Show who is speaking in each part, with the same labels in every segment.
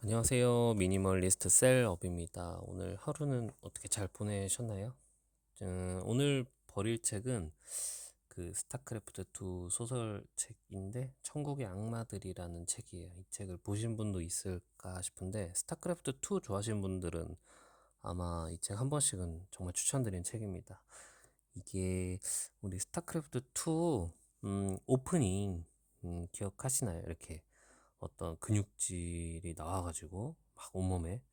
Speaker 1: 안녕하세요. 미니멀리스트 셀업입니다. 오늘 하루는 어떻게 잘 보내셨나요? 오늘 버릴 책은 그 스타크래프트 2 소설책인데 천국의 악마들이라는 책이에요. 이 책을 보신 분도 있을까 싶은데 스타크래프트 2 좋아하시는 분들은 아마 이 책 한 번씩은 정말 추천드린 책입니다. 이게 우리 스타크래프트 2 오프닝 기억하시나요? 이렇게 어떤 근육질이 나와가지고 막 온몸에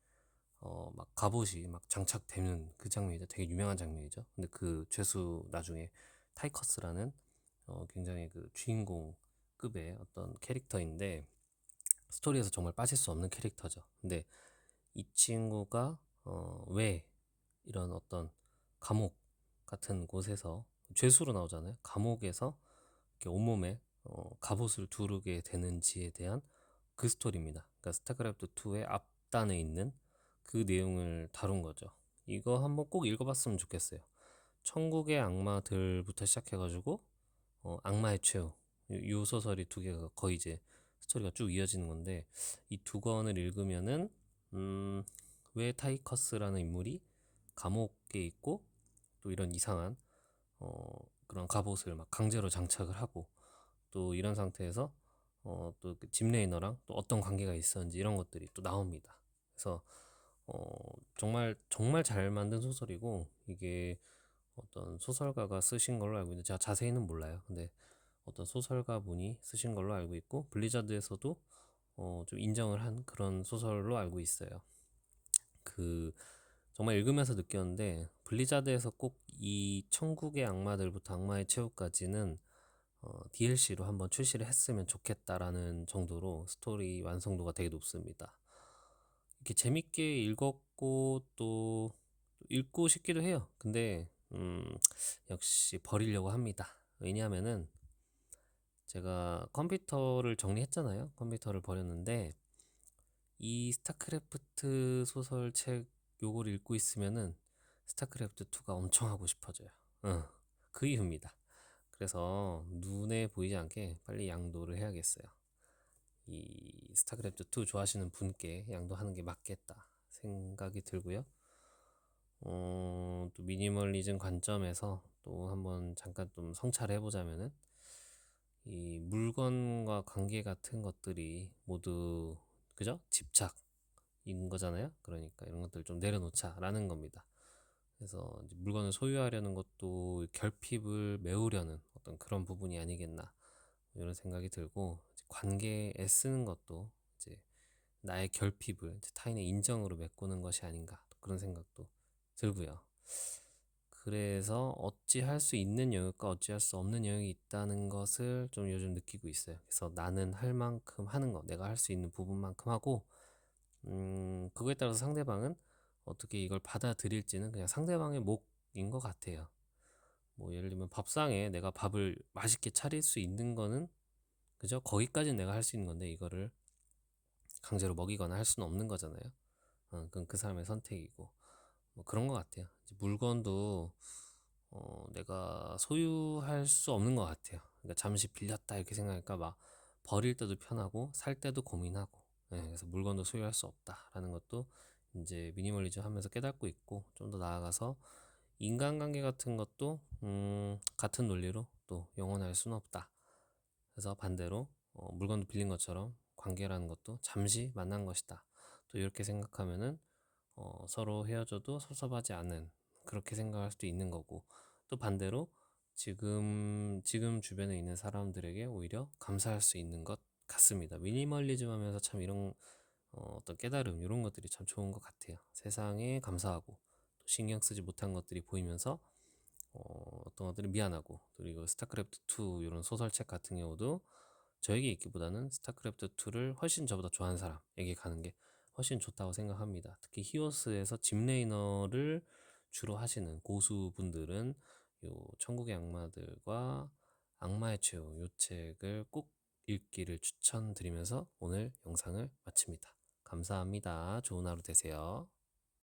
Speaker 1: 막 갑옷이 막 장착되는 그 장면이죠. 되게 유명한 장면이죠. 근데 그 죄수 나중에 타이커스라는 굉장히 그 주인공급의 어떤 캐릭터인데 스토리에서 정말 빠질 수 없는 캐릭터죠. 근데 이 친구가 왜 이런 어떤 감옥 같은 곳에서 죄수로 나오잖아요. 감옥에서 이렇게 온몸에 갑옷을 두르게 되는지에 대한 그 스토리입니다. 그러니까 스타크래프트 2의 앞단에 있는 그 내용을 다룬 거죠. 이거 한번 꼭 읽어봤으면 좋겠어요. 천국의 악마들부터 시작해가지고 악마의 최후 요 소설이 두 개가 거의 이제 스토리가 쭉 이어지는 건데 이 두 권을 읽으면은 음, 왜 타이커스라는 인물이 감옥에 있고 또 이런 이상한 그런 갑옷을 막 강제로 장착을 하고 또 이런 상태에서 또짐 레이너랑 또 어떤 관계가 있었는지 이런 것들이 또 나옵니다. 그래서 정말 정말 잘 만든 소설이고 이게 어떤 소설가가 쓰신 걸로 알고 있는데 제가 자세히는 몰라요. 근데 어떤 소설가 분이 쓰신 걸로 알고 있고 블리자드에서도 좀 인정을 한 그런 소설로 알고 있어요. 그 정말 읽으면서 느꼈는데 블리자드에서 꼭 이 천국의 악마들부터 악마의 최후까지는 DLC로 한번 출시를 했으면 좋겠다라는 정도로 스토리 완성도가 되게 높습니다. 이렇게 재밌게 읽었고 또 읽고 싶기도 해요. 근데 역시 버리려고 합니다. 왜냐하면은 제가 컴퓨터를 정리했잖아요. 컴퓨터를 버렸는데 이 스타크래프트 소설책 요걸 읽고 있으면은 스타크래프트 2가 엄청 하고 싶어져요. 그 이유입니다. 그래서 눈에 보이지 않게 빨리 양도를 해야겠어요. 이 스타크래프트 2 좋아하시는 분께 양도하는 게 맞겠다 생각이 들고요. 또 미니멀리즘 관점에서 또 한번 잠깐 좀 성찰해 보자면은 이 물건과 관계 같은 것들이 모두 그죠? 집착인 거잖아요. 그러니까 이런 것들 좀 내려놓자라는 겁니다. 그래서 이제 물건을 소유하려는 것도 결핍을 메우려는 어떤 그런 부분이 아니겠나 이런 생각이 들고 관계에 쓰는 것도 이제 나의 결핍을 이제 타인의 인정으로 메꾸는 것이 아닌가 그런 생각도 들고요. 그래서 어찌할 수 있는 영역과 어찌할 수 없는 영역이 있다는 것을 좀 요즘 느끼고 있어요. 그래서 나는 할 만큼 하는 거, 내가 할 수 있는 부분만큼 하고, 그거에 따라서 상대방은 어떻게 이걸 받아들일지는 그냥 상대방의 몫인 것 같아요. 뭐 예를 들면 밥상에 내가 밥을 맛있게 차릴 수 있는 거는 그죠? 거기까지는 내가 할 수 있는 건데 이거를 강제로 먹이거나 할 수는 없는 거잖아요. 그건 그 사람의 선택이고 뭐 그런 것 같아요. 물건도 내가 소유할 수 없는 것 같아요. 그러니까 잠시 빌렸다 이렇게 생각하니까 막 버릴 때도 편하고 살 때도 고민하고 그래서 물건도 소유할 수 없다라는 것도 이제 미니멀리즘 하면서 깨닫고 있고 좀 더 나아가서 인간관계 같은 것도 같은 논리로 또 영원할 수는 없다. 그래서 반대로 물건도 빌린 것처럼 관계라는 것도 잠시 만난 것이다. 또 이렇게 생각하면은 서로 헤어져도 섭섭하지 않은 그렇게 생각할 수도 있는 거고 또 반대로 지금 주변에 있는 사람들에게 오히려 감사할 수 있는 것 같습니다. 미니멀리즘 하면서 참 이런 어떤 깨달음 이런 것들이 참 좋은 것 같아요. 세상에 감사하고 또 신경 쓰지 못한 것들이 보이면서 어떤 것들은 미안하고 그리고 스타크래프트 2 이런 소설책 같은 경우도 저에게 있기보다는 스타크래프트 2를 훨씬 저보다 좋아하는 사람에게 가는 게 훨씬 좋다고 생각합니다. 특히 히오스에서 짐 레이너를 주로 하시는 고수분들은 요 천국의 악마들과 악마의 최후 요 책을 꼭 읽기를 추천드리면서 오늘 영상을 마칩니다. 감사합니다. 좋은 하루 되세요.